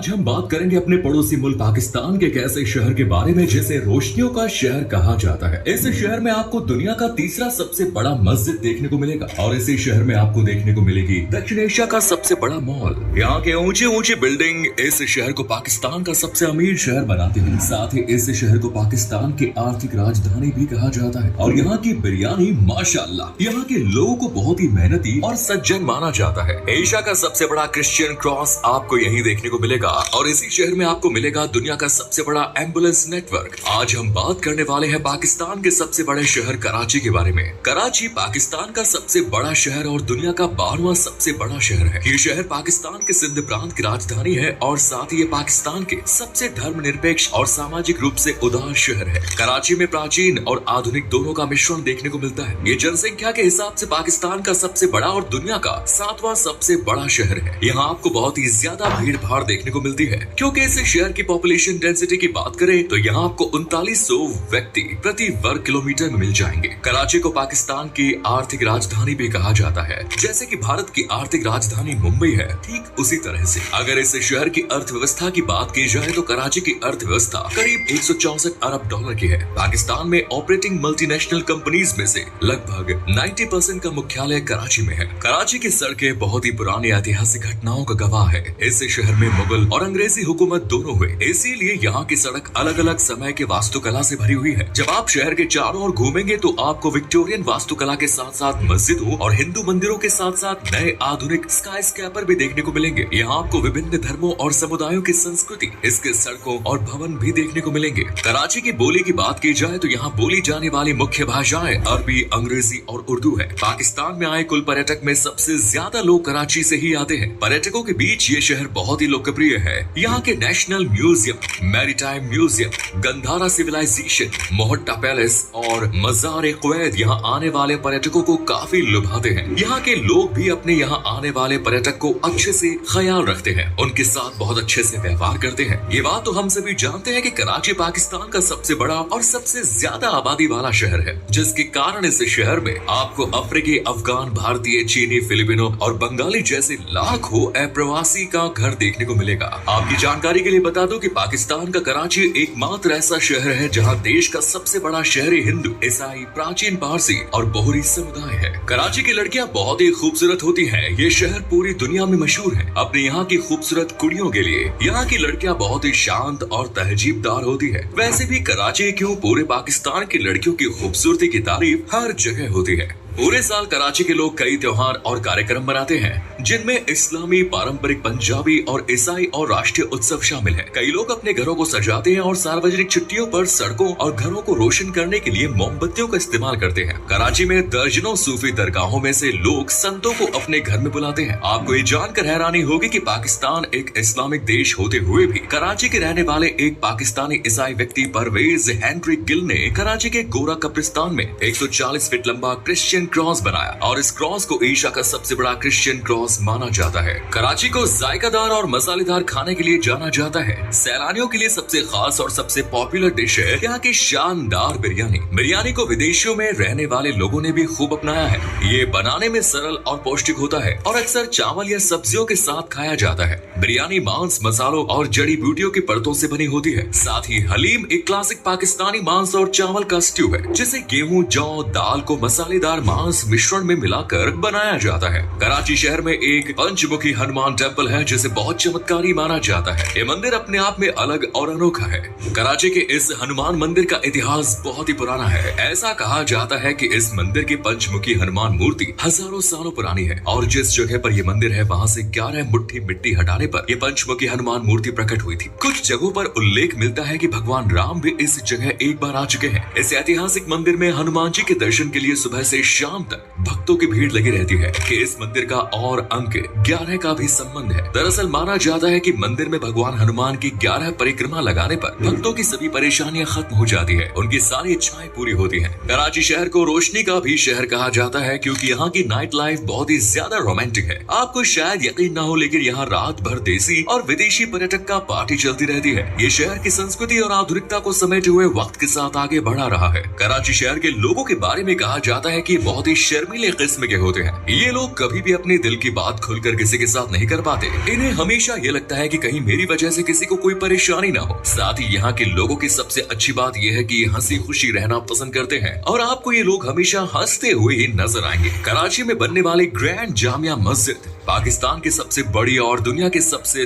आज हम बात करेंगे अपने पड़ोसी मुल्क पाकिस्तान के एक ऐसे शहर के बारे में जिसे रोशनियों का शहर कहा जाता है। इस शहर में आपको दुनिया का तीसरा सबसे बड़ा मस्जिद देखने को मिलेगा और इसी शहर में आपको देखने को मिलेगी दक्षिण एशिया का सबसे बड़ा मॉल। यहाँ के ऊंची ऊंची बिल्डिंग इस शहर को पाकिस्तान का सबसे अमीर शहर बनाते हैं। साथ ही इस शहर को पाकिस्तान की आर्थिक राजधानी भी कहा जाता है। और यहाँ की बिरयानी माशाअल्लाह यहाँ के लोगों को बहुत ही मेहनती और सज्जन माना जाता है। एशिया का सबसे बड़ा क्रिश्चियन क्रॉस आपको यहीं देखने को मिलेगा और इसी शहर में आपको मिलेगा दुनिया का सबसे बड़ा एम्बुलेंस नेटवर्क। आज हम बात करने वाले हैं पाकिस्तान के सबसे बड़े शहर कराची के बारे में। कराची पाकिस्तान का सबसे बड़ा शहर और दुनिया का 12वां सबसे बड़ा शहर है। ये शहर पाकिस्तान के सिंध प्रांत की राजधानी है और साथ ही ये पाकिस्तान के सबसे धर्मनिरपेक्ष और सामाजिक रूप से उदार शहर है। कराची में प्राचीन और आधुनिक दोनों का मिश्रण देखने को मिलता है। ये जनसंख्या के हिसाब से पाकिस्तान का सबसे बड़ा और दुनिया का 7वां सबसे बड़ा शहर है। यहाँ आपको बहुत ही ज्यादा भीड़ भाड़ देखने को मिलती है। क्योंकि इस शहर की पॉपुलेशन डेंसिटी की बात करें तो यहाँ आपको 3900 व्यक्ति प्रति वर्ग किलोमीटर में मिल जाएंगे। कराची को पाकिस्तान की आर्थिक राजधानी भी कहा जाता है। जैसे कि भारत की आर्थिक राजधानी मुंबई है, ठीक उसी तरह से अगर इस शहर की अर्थव्यवस्था की बात की जाए तो कराची की अर्थव्यवस्था करीब 164 अरब डॉलर की है। पाकिस्तान में ऑपरेटिंग मल्टीनेशनल कंपनीज में से लगभग 90% का मुख्यालय कराची में है। कराची की सड़कें बहुत ही पुरानी ऐतिहासिक घटनाओं का गवाह है। इस शहर में मुगल और अंग्रेजी हुकूमत दोनों हुए, इसीलिए यहाँ की सड़क अलग अलग समय के वास्तुकला से भरी हुई है। जब आप शहर के चारों ओर घूमेंगे तो आपको विक्टोरियन वास्तुकला के साथ साथ मस्जिदों और हिंदू मंदिरों के साथ साथ नए आधुनिक स्काई स्कैपर भी देखने को मिलेंगे। यहाँ आपको विभिन्न धर्मों और समुदायों की संस्कृति, इसके सड़कों और भवन भी देखने को मिलेंगे। कराची की बोली की बात की जाए तो यहाँ बोली जाने वाली मुख्य भाषाएं अरबी, अंग्रेजी और उर्दू है। पाकिस्तान में आए कुल पर्यटक में सबसे ज्यादा लोग कराची से ही आते हैं। पर्यटकों के बीच ये शहर बहुत ही लोकप्रिय है। यहाँ के national museum, maritime museum, Gandhara civilisation, Mohatta palace और मज़ार कुवैत यहाँ आने वाले पर्यटकों को काफी लुभाते हैं। यहाँ के लोग भी अपने यहाँ आने वाले पर्यटक को अच्छे से ख्याल रखते हैं, उनके साथ बहुत अच्छे से व्यवहार करते हैं। ये बात तो हम सभी जानते हैं कि कराची पाकिस्तान का सबसे बड़ा और सबसे ज्यादा आबादी वाला शहर है, जिसके कारण इस शहर में आपको अफ्रीकी, अफगान, भारतीय, चीनी, फिलिपिनो और बंगाली जैसे लाखों अप्रवासी का घर देखने को मिलेगा। आपकी जानकारी के लिए बता दूं कि पाकिस्तान का कराची एकमात्र ऐसा शहर है जहां देश का सबसे बड़ा शहरी हिंदू, ईसाई, प्राचीन पारसी और बोहरी समुदाय है। कराची की लड़कियां बहुत ही खूबसूरत होती हैं। ये शहर पूरी दुनिया में मशहूर है अपने यहाँ की खूबसूरत कुड़ियों के लिए। यहाँ की लड़कियां बहुत ही शांत और तहजीबदार होती है। वैसे भी कराची क्यों, पूरे पाकिस्तान की लड़कियों की खूबसूरती की तारीफ हर जगह होती है। पूरे साल कराची के लोग कई त्योहार और कार्यक्रम मनाते हैं, जिनमें इस्लामी, पारंपरिक, पंजाबी और ईसाई और राष्ट्रीय उत्सव शामिल हैं। कई लोग अपने घरों को सजाते हैं और सार्वजनिक छुट्टियों पर सड़कों और घरों को रोशन करने के लिए मोमबत्तियों का इस्तेमाल करते हैं। कराची में दर्जनों सूफी दरगाहों में से लोग संतों को अपने घर में बुलाते हैं। आपको ये जानकर हैरानी होगी कि पाकिस्तान एक इस्लामिक देश होते हुए भी कराची के रहने वाले एक पाकिस्तानी ईसाई व्यक्ति परवेज हेनरी गिल ने कराची के गोरा कब्रिस्तान में 140 फीट लंबा क्रिश्चियन क्रॉस बनाया और इस क्रॉस को एशिया का सबसे बड़ा क्रिश्चियन क्रॉस माना जाता है। कराची को जायकादार और मसालेदार खाने के लिए जाना जाता है। सैलानियों के लिए सबसे खास और सबसे पॉपुलर डिश है यहाँ की शानदार बिरयानी। बिरयानी को विदेशियों में रहने वाले लोगों ने भी खूब अपनाया है। ये बनाने में सरल और पौष्टिक होता है और अक्सर चावल या सब्जियों के साथ खाया जाता है। बिरयानी मांस, मसालों और जड़ी बूटियों की परतों से बनी होती है। साथ ही हलीम एक क्लासिक पाकिस्तानी मांस और चावल का स्ट्यू है, जिसे गेहूं, जौ, दाल को मसालेदार मांस मिश्रण में मिलाकर बनाया जाता है। कराची शहर में एक पंचमुखी हनुमान टेम्पल है, जिसे बहुत चमत्कारी माना जाता है। ये मंदिर अपने आप में अलग और अनोखा है। कराची के इस हनुमान मंदिर का इतिहास बहुत ही पुराना है। ऐसा कहा जाता है कि इस मंदिर की पंचमुखी हनुमान मूर्ति हजारों सालों पुरानी है और जिस जगह पर यह मंदिर है वहाँ से 11 मुट्ठी मिट्टी हटाने पर यह पंचमुखी हनुमान मूर्ति प्रकट हुई थी। कुछ जगहों पर उल्लेख मिलता है कि भगवान राम भी इस जगह एक बार आ चुके हैं। इस ऐतिहासिक मंदिर में हनुमान जी के दर्शन के लिए सुबह से शाम तक भक्तों की भीड़ लगी रहती है कि इस मंदिर का और अंक 11 का भी संबंध है। दरअसल माना जाता है कि मंदिर में भगवान हनुमान की 11 परिक्रमा लगाने पर भक्तों की सभी परेशानियां खत्म हो जाती है, उनकी सारी इच्छाएं पूरी होती हैं। कराची शहर को रोशनी का भी शहर कहा जाता है क्योंकि यहाँ की नाइट लाइफ बहुत ही ज्यादा रोमांटिक है। आपको शायद यकीन न हो, लेकिन यहाँ रात भर देसी और विदेशी पर्यटक का पार्टी चलती रहती है। ये शहर की संस्कृति और आधुनिकता को समेटे हुए वक्त के साथ आगे बढ़ा रहा है। कराची शहर के लोगों के बारे में कहा जाता है कि बहुत ही शर्मीले किस्म के होते हैं। ये लोग कभी भी अपने दिल की बात खुलकर किसी के साथ नहीं कर पाते। इन्हें हमेशा ये लगता है कि कहीं मेरी वजह से किसी को कोई परेशानी ना हो। साथ ही यहाँ के लोगों की सबसे अच्छी बात यह है कि ये हंसी खुशी रहना पसंद करते हैं और आपको ये लोग हमेशा हंसते हुए ही नजर आएंगे। कराची में बनने वाली ग्रैंड जामिया मस्जिद पाकिस्तान की सबसे बड़ी और दुनिया की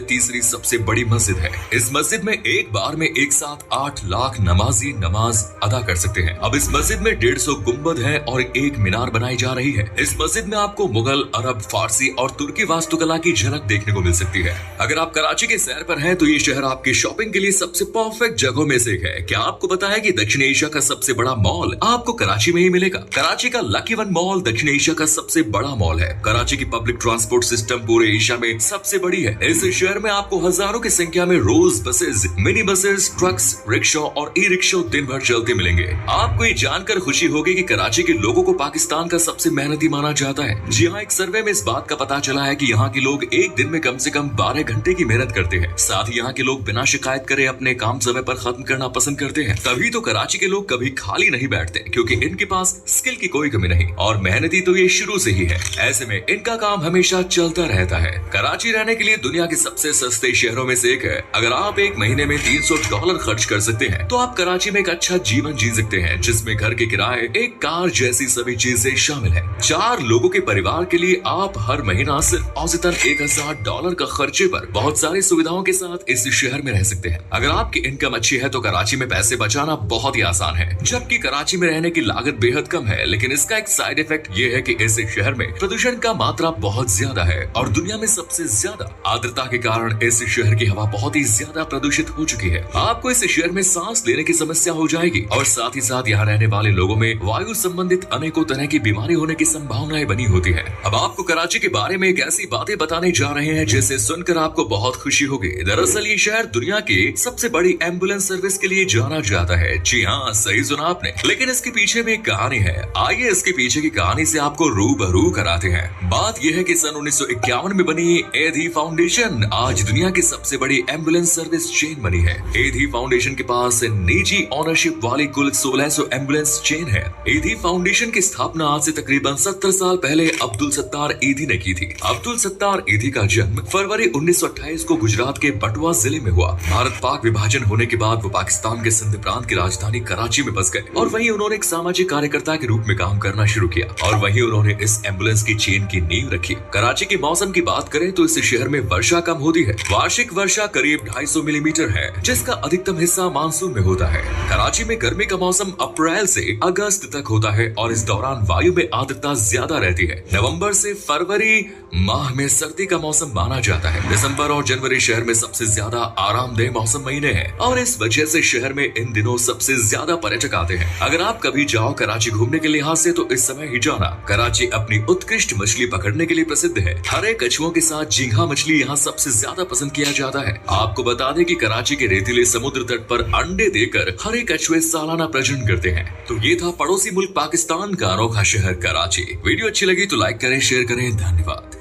तीसरी सबसे बड़ी मस्जिद है। इस मस्जिद में एक बार में एक साथ 8 लाख नमाजी नमाज अदा कर सकते हैं। अब इस मस्जिद में 150 गुम्बद है और एक मीनार बनाई जा रही है। इस मस्जिद में आपको मुगल, अरब, फारसी और तुर्की वास्तुकला की झलक देखने को मिल सकती है। अगर आप कराची के सैर पर हैं तो ये शहर आपकी शॉपिंग के लिए सबसे परफेक्ट जगहों में से एक है। क्या आपको पता है कि दक्षिण एशिया का सबसे बड़ा मॉल आपको कराची में ही मिलेगा? कराची का लकी वन मॉल दक्षिण एशिया का सबसे बड़ा मॉल है। कराची की पब्लिक ट्रांसपोर्ट सिस्टम पूरे एशिया में सबसे बड़ी है। इस शहर में आपको हजारों की संख्या में रोज buses, mini buses, trucks, rickshaw और ई रिक्शा दिन भर चलते मिलेंगे। आपको ये जानकर खुशी होगी कि कराची के लोगों को पाकिस्तान का सबसे मेहनती माना जाता है। जी हाँ, एक सर्वे में इस बात का पता चला है कि यहाँ के लोग एक दिन में कम से कम 12 घंटे की मेहनत करते हैं। साथ ही यहाँ के लोग बिना शिकायत करे अपने काम समय पर खत्म करना पसंद करते हैं। तभी तो कराची के लोग कभी खाली नहीं बैठते, क्योंकि इनके पास स्किल की कोई कमी नहीं और मेहनती तो ये शुरू से ही है। ऐसे में इनका काम हमेशा चलता रहता है। कराची रहने के लिए दुनिया के सबसे सस्ते शहरों में से एक है। अगर आप एक महीने में $300 खर्च कर सकते हैं तो आप कराची में एक अच्छा जीवन जी सकते हैं, जिसमें घर के किराए, एक कार जैसी सभी चीजें शामिल हैं। 4 लोगों के परिवार के लिए आप हर महीना सिर्फ औसतन $1000 का खर्चे पर बहुत सारी सुविधाओं के साथ इस शहर में रह सकते हैं। अगर आपकी इनकम अच्छी है तो कराची में पैसे बचाना बहुत ही आसान है, जबकि कराची में रहने की लागत बेहद कम है। लेकिन इसका एक साइड इफेक्ट ये है कि इस शहर में प्रदूषण का मात्रा बहुत ज्यादा है और दुनिया में सबसे ज्यादा आर्द्रता के कारण इस शहर की हवा बहुत ही ज्यादा प्रदूषित हो चुकी है। आपको इस शहर में सांस लेने की समस्या हो जाएगी और साथ ही साथ यहाँ रहने वाले लोगों में वायु संबंधित अनेकों तरह की बीमारी होने की संभावनाएं बनी होती है। अब आपको कराची के बारे में एक ऐसी बातें बताने जा रहे हैं जिसे सुनकर आपको बहुत खुशी होगी। दरअसल ये शहर दुनिया की सबसे बड़ी एम्बुलेंस सर्विस के लिए जाना जाता है। जी हाँ, सही सुना आपने। लेकिन इसके पीछे में एक कहानी है। आइए इसके पीछे की कहानी से आपको रूबरू कराते हैं। बात यह है कि सन 1951 में बनी एधी फाउंडेशन आज दुनिया की सबसे बड़ी एम्बुलेंस सर्विस चेन बनी है। एधी फाउंडेशन के पास निजी ओनरशिप वाली कुल 1600 एम्बुलेंस चेन है। एधी फाउंडेशन की स्थापना आज से तकरीबन 70 साल पहले अब्दुल सत्तार ईदी ने की थी। अब्दुल सत्तार ईदी का जन्म फरवरी 1928 को गुजरात के बटवा जिले में हुआ। भारत पाक विभाजन होने के बाद वो पाकिस्तान के सिंध प्रांत की राजधानी कराची में बस गए और वहीं उन्होंने एक सामाजिक कार्यकर्ता के रूप में काम करना शुरू किया और वहीं उन्होंने इस एम्बुलेंस की चेन की नींव रखी। कराची के मौसम की बात करें तो इस शहर में वर्षा कम होती है। वार्षिक वर्षा करीब 250 मिलीमीटर है, जिसका अधिकतम हिस्सा मानसून में होता है। कराची में गर्मी का मौसम अप्रैल से अगस्त तक होता है और इस दौरान वायु में आर्द्रता ज्यादा रहती है। नवंबर से फरवरी माह में सर्दी का मौसम माना जाता है। दिसंबर और जनवरी शहर में सबसे ज्यादा आरामदेह मौसम महीने हैं और इस वजह से शहर में इन दिनों सबसे ज्यादा पर्यटक आते हैं। अगर आप कभी जाओ कराची घूमने के लिहाज से तो इस समय ही जाना। कराची अपनी उत्कृष्ट मछली पकड़ने के लिए प्रसिद्ध है। हरे कछुओं के साथ झींगा मछली यहाँ सबसे ज्यादा पसंद किया जाता है। आपको बता दें कि कराची के रेतीले समुद्र तट पर अंडे देकर हरे कछुए सालाना प्रजनन करते हैं। तो ये था पड़ोसी मुल्क पाकिस्तान का अनोखा शहर कराची। वीडियो अच्छी लगी तो लाइक करें, शेयर करें। धन्यवाद।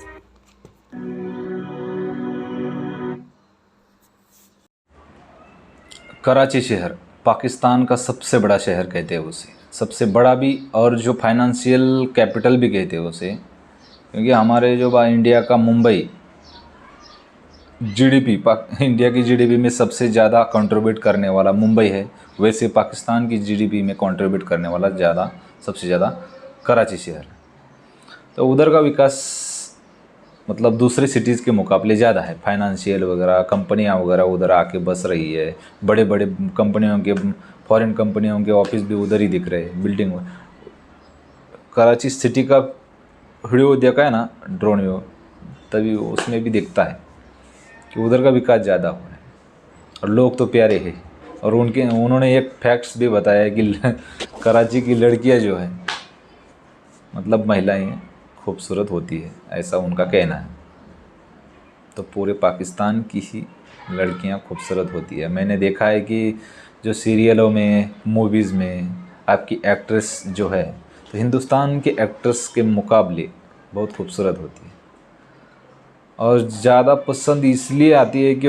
कराची शहर पाकिस्तान का सबसे बड़ा शहर कहते हैं उसे, सबसे बड़ा भी और जो फाइनेंशियल कैपिटल भी कहते हैं उसे, क्योंकि हमारे जो इंडिया का मुंबई जीडीपी इंडिया की जीडीपी में सबसे ज़्यादा कंट्रीब्यूट करने वाला मुंबई है, वैसे पाकिस्तान की जीडीपी में कंट्रीब्यूट करने वाला सबसे ज़्यादा कराची शहर है। तो उधर का विकास मतलब दूसरे सिटीज़ के मुकाबले ज़्यादा है। फाइनेंशियल वगैरह कंपनियां वगैरह उधर आके बस रही है। बड़े बड़े कंपनियों के, फॉरेन कंपनियों के ऑफिस भी उधर ही दिख रहे हैं, बिल्डिंग में। कराची सिटी का वीडियो देखा है ना, ड्रोन व्यू, तभी उसमें भी दिखता है कि उधर का विकास ज़्यादा हुआ है और लोग तो प्यारे हैं। और उन्होंने एक फैक्ट्स भी बताया कि कराची की लड़कियां जो है मतलब महिलाएं खूबसूरत होती है, ऐसा उनका कहना है। तो पूरे पाकिस्तान की ही लड़कियां खूबसूरत होती है। मैंने देखा है कि जो सीरियलों में, मूवीज़ में आपकी एक्ट्रेस जो है तो हिंदुस्तान के एक्ट्रेस के मुकाबले बहुत खूबसूरत होती है और ज़्यादा पसंद इसलिए आती है कि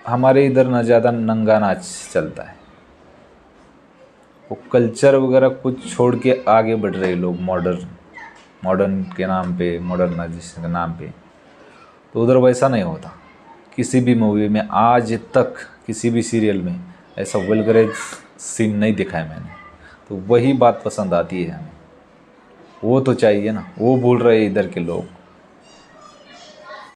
हमारे इधर ना ज़्यादा नंगा नाच चलता है, वो कल्चर वगैरह कुछ छोड़ के आगे बढ़ रहे लोग मॉडर्न के नाम पे, मॉडर्नाइजेशन के नाम पे। तो उधर वैसा नहीं होता। किसी भी मूवी में आज तक किसी भी सीरियल में ऐसा वल्गरेज सीन नहीं देखा है मैंने। तो वही बात पसंद आती है हमें, वो तो चाहिए ना। वो बोल रहे इधर के लोग